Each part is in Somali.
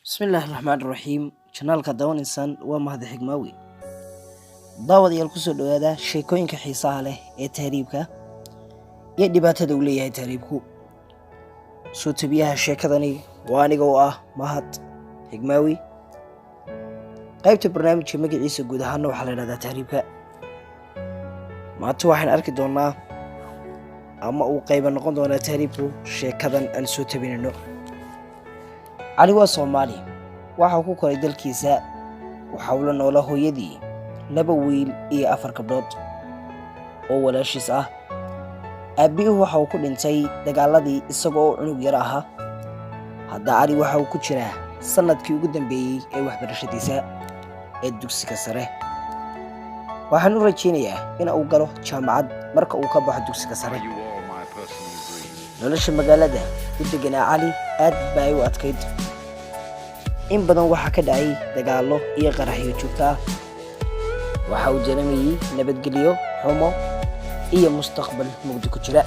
Bismillahirrahmanirrahiim. Channelka daawanaysan waa Mahad Xigmaawi. Daawadayaal ku soo dhawaada sheekooyinka xiisaha leh ee tahriibka iyo dhibaatada uu leeyahay tahriibku. Soo tabiyaha sheekadani waa aniga oo ah Mahad Xigmaawi. qaybta barnaamijka magaciisa guud ahaan waxaa la yiraahdaa tahriibka. Maanta waxaan arki doonaa ama uu qayb noqon doonaa tahriibku sheekadan aan soo tabinayno. Ali waa Soomaali waxa ku koray dalkiisa waxa uu la noolaa hooyadii 2 wiil iyo 4 gabdhood oo walaashiis ah. Aabbihii waxa uu ku dhintay dagaaladii isagoo cunug yar ah. Hadda Ali waxa uu ku jiraa sanadkii ugu dambeeyay ee waxbarashadiisa ee dugsiga sare. Waxaan u rajaynayaa in uu galo jaamacad marka uu ka baxo dugsiga sare. nolosha magaalada u deganaa Ali aad bay u adkayd. in badan waxa ka dhacay dagaalo iyo qaraxyo joogto ah. waxa uu dareemayay nabadgelyo xumo iyo mustaqbal mugdi ku jira.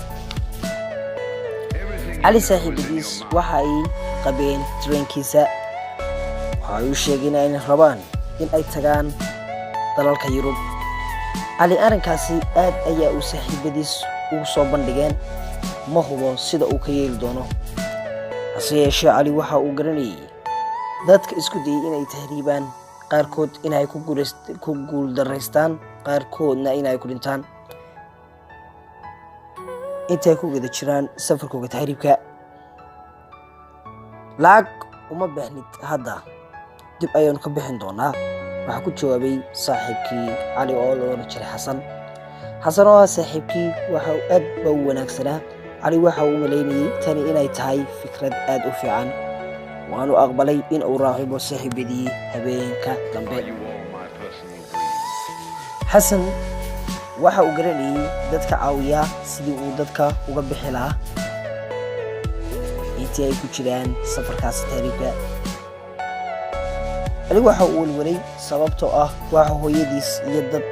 Ali saaxiibadiis waxa ay qabeen tareenkiisa. waxa uu sheegay in ay rabaan in ay tagaan dalalka Yurub. Ali arrinkaasi aad ayaa uu saaxiibadiis ugu soo bandhigeen ma hubo sida uu ka yeeli doono. hase yeeshee Ali waxa uu garanayay dadka isku dayay inay tahriibaan qaarkood inay ku guuldareystaan qaarkoodna inay ku dhintaan intay ku wada jiraan safarkooda tahriibka. lacag uma baahnid hadda, dib ayaan ka bixin doonaa, waxa ku jawaabay saaxiibkii Ali oo la oran jiray Xasan oo saaxiibkii waxa uu aad u wanaagsanaa. Ali waxa uu maleynayay tani inay tahay fikrad aad u fiican, waanu aqbalay in uu raacibo saaxiibadii habeenka dambe. Xasan waxa uu garanayay dadka caawiya sidii uu dadka uga bixi lahaa intii ay ku jiraan safarkaas tahriibka. Ali waxa uu walwalay sababtoo ah waxa hooyadiis iyo dad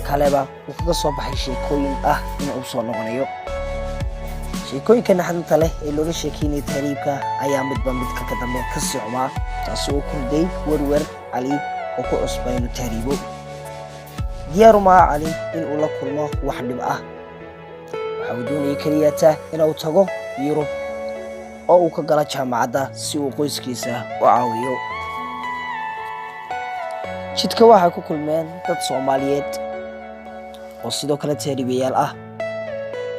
kaleba uu kaga soo baxay sheekooyin ah in uu soo noqonayo. sheekooyinka naxdinta leh ee looga sheekeynay tahriibka ayaa midba midka ka dambe ka socmaa, taas oo kordhay warwar Ali oo ku cusbay inuu tahriibo. diyaar uma aha Ali in uu la kulmo wax dhib ah. waxa uu doonayay kaliya in uu tago Yurub oo uu ka galo jaamacadda si uu qoyskiisa u caawiyo. jidka waxay ku kulmeen dad Soomaaliyeed oo sidoo kale tahriibayaal ah.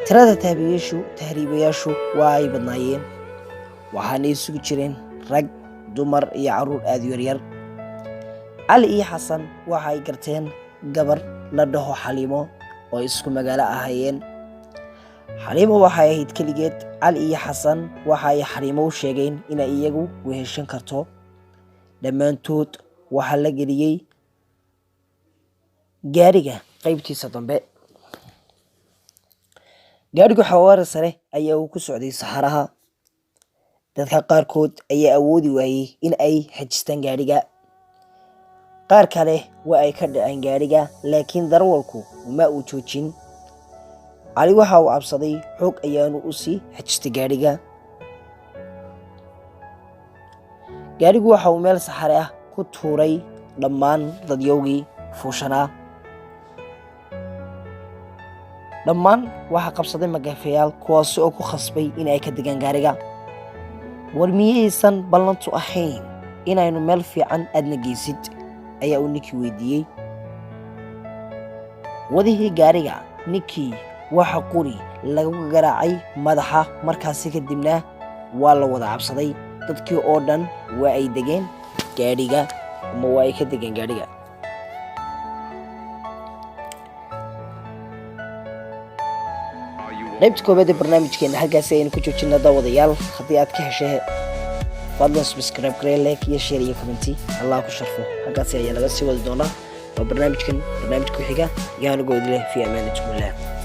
tirada tahriibayaashu waa ay badnaayeen, waxaana isugu jireen rag, dumar iyo carruur aad u yaryar. Ali iyo Xasan waxa ay garteen gabar la dhaho Xaliimo oo isku magaalo ahaayeen. Xaliimo waxay ahayd kaligeed. Ali iyo Xasan waxa ay Xaliimo u sheegeen in ay iyagu weheshan karto. dhammaantood waxa la geliyay gaariga qaybtiisa dambe. gaarigu xawaare sare ayaa uu ku socday saxaraha. dadka qaarkood ayaa awoodi waayay in ay xajistaan gaariga. qaar kale waa ay ka dhaceen gaariga, laakiin darawalku ma uu joojin. Ali waxa uu cabsaday xoog ayaanu u sii xajistay gaariga. gaarigu waxa uu meel saxare ah ku tuuray dhammaan dadyowgii fuushanaa. dhammaan waxa qabsaday magaafayaal kuwaas oo ku khasbay in ay ka degaan gaariga. war miyaysan ballantu ahayn inaynu meel fiican aadna geysid, ayaa uu ninkii weydiiyey. wadihii gaariga ninkii waxa quri lagu garaacay madaxa, markaasi kadibna waa la wada cabsaday. dadkii oo dhan waa ay degeen gaariga ama waa ay ka degeen gaariga. qaybta koobaad ee barnaamijkeena halkaasi ayaynu ku joojinaa daawadayaal. haddii aad ka heshay fadlan subscribe garee, like iyo share iyo commenti. allah ku sharfo. halkaasi ayaa laga sii wadi doonaa waa barnaamijka ku xiga. yaanu goodile fi amaanatullaah.